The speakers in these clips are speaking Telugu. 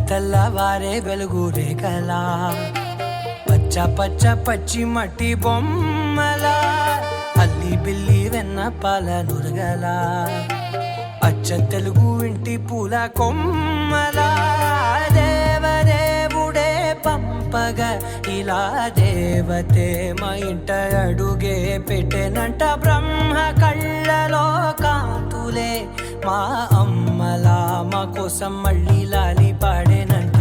తెల్లవారే వెలుగు రేఖలా పచ్చ పచ్చ పచ్చి మట్టి బొమ్మలా అల్లి బిల్లి వెన్న పాల నురగలా అచ్చ తెలుగు ఇంటి పూల కొమ్మలా దేవదేవుడే పంపగా ఇలా దేవతే మా ఇంట అడుగే పెట్టెనంట బ్రహ్మ కళ్ళలో కాంతులే మా అమ్మలా మా కోసం మళ్ళీ లాలి పాడేనంట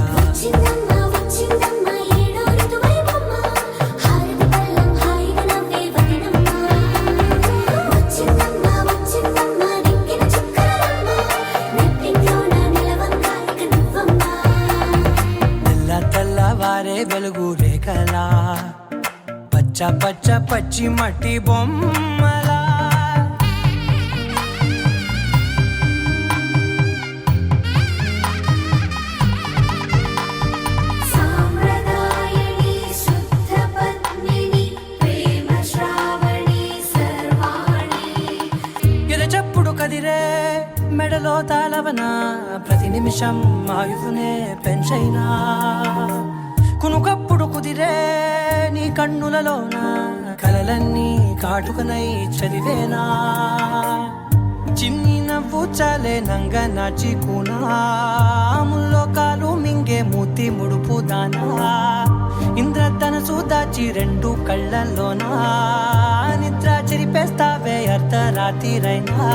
తెల్లవారే వెలుగు రేఖలా పచ్చ పచ్చ పచ్చి మట్టి బొమ్మలా కదిరే మెడలో తాళవన ప్రతి నిమిషం ఆయువునే పెంచైనా కునుకప్పుడు కుదిరే నీ కన్నులలోన కలలన్నీ కాటుకనై చదివేనా చిన్ని నవ్వు చాలే నంగ నాచి కూనాముల్లో కాలు మింగే మూతి ముడుపు దానా ఇంద్రధనసు దాచి రెండు కళ్ళల్లోనా నిద్ర చెరిపేస్తావే అర్ధరాత్రిరైనా